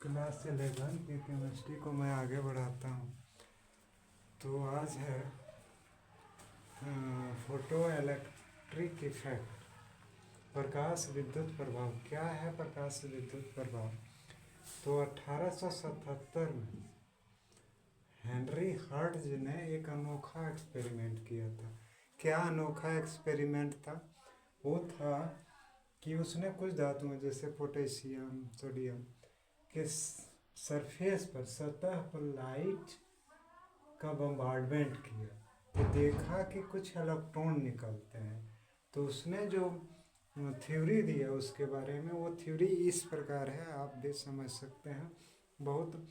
Class 11 की chemistry को मैं आगे बढ़ाता हूँ। तो आज है फोटो इलेक्ट्रिक इफेक्ट, प्रकाश विद्युत प्रभाव। क्या है प्रकाश विद्युत प्रभाव? तो 1877 में हेनरी हर्ट्ज ने एक अनोखा एक्सपेरिमेंट किया था। क्या अनोखा एक्सपेरिमेंट था? वो था कि उसने कुछ धातुओं जैसे पोटेशियम, सोडियम के सरफेस पर, सतह पर लाइट का बम्बार्डमेंट किया तो देखा कि कुछ इलेक्ट्रॉन निकलते हैं। तो उसने जो थ्योरी दिया उसके बारे में, वो थ्योरी इस प्रकार है, आप भी समझ सकते हैं। बहुत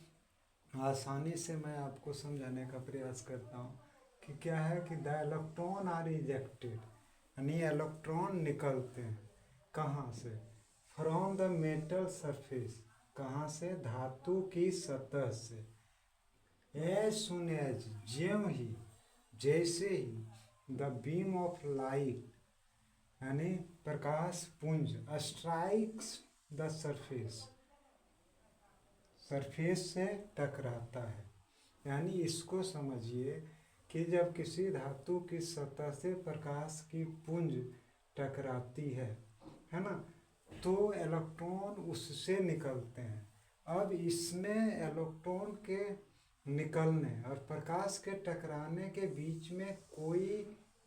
आसानी से मैं आपको समझाने का प्रयास करता हूँ कि क्या है कि द इलेक्ट्रॉन आर इजेक्टेड, यानी इलेक्ट्रॉन निकलते हैं कहाँ से? From the metal surface. कहाँ से? धातु की सतह से। एज सुन एज, ज्यों ही, जैसे ही द बीम ऑफ लाइट, यानी प्रकाश पुंज, स्ट्राइक्स द सरफेस, सरफेस से टकराता है। यानी इसको समझिए कि जब किसी धातु की सतह से प्रकाश की पुंज टकराती है ना, तो इलेक्ट्रॉन उससे निकलते हैं। अब इसमें इलेक्ट्रॉन के निकलने और प्रकाश के टकराने के बीच में कोई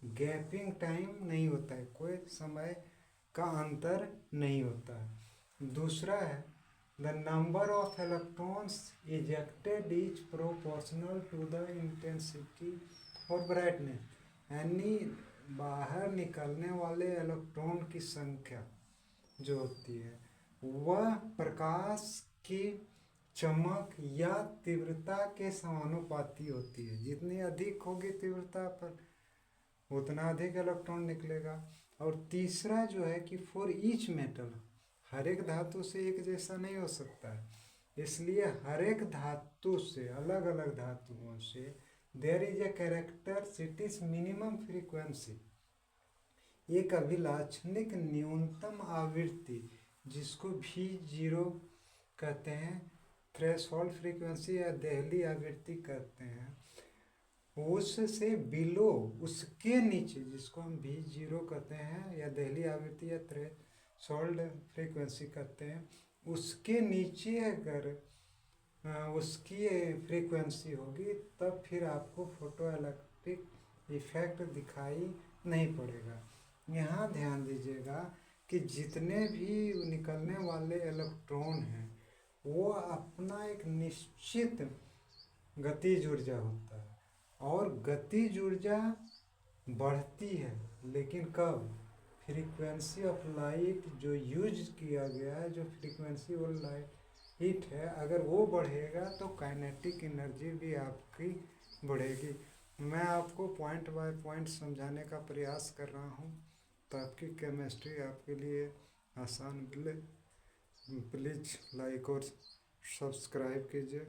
गैपिंग टाइम नहीं होता है, कोई समय का अंतर नहीं होता है। दूसरा है the number of electrons ejected is proportional to the intensity और ब्राइटनेस, यानी बाहर निकलने वाले इलेक्ट्रॉन की संख्या जो होती है वह प्रकाश की चमक या तीव्रता के समानुपाती होती है। जितनी अधिक होगी तीव्रता पर, उतना अधिक इलेक्ट्रॉन निकलेगा। और तीसरा जो है कि फॉर ईच मेटल, हर एक धातु से एक जैसा नहीं हो सकता है, इसलिए हर एक धातु से, अलग अलग धातुओं से there is a characteristic minimum frequency, एक अभिलाक्षणिक न्यूनतम आवृत्ति जिसको V0 कहते हैं, थ्रेशोल्ड फ्रीक्वेंसी या देहली आवृत्ति कहते हैं, उससे बिलो, उसके नीचे, जिसको हम V0 कहते हैं या देहली आवृत्ति या थ्रेशोल्ड फ्रीक्वेंसी कहते हैं, उसके नीचे अगर उसकी फ्रीक्वेंसी होगी तब फिर आपको फोटो इलेक्ट्रिक इफेक्ट दिखाई नहीं पड़ेगा। यहाँ ध्यान दीजिएगा कि जितने भी निकलने वाले इलेक्ट्रॉन हैं वो अपना एक निश्चित गतिज ऊर्जा होता है, और गतिज ऊर्जा बढ़ती है, लेकिन कब? फ्रीक्वेंसी ऑफ लाइट जो यूज किया गया है, जो फ्रीक्वेंसी ऑफ लाइट है, अगर वो बढ़ेगा तो काइनेटिक एनर्जी भी आपकी बढ़ेगी। मैं आपको पॉइंट बाय पॉइंट समझाने का प्रयास कर रहा हूँ ताकि केमिस्ट्री आपके लिए आसान मिले। प्लीज़ लाइक और सब्सक्राइब कीजिए।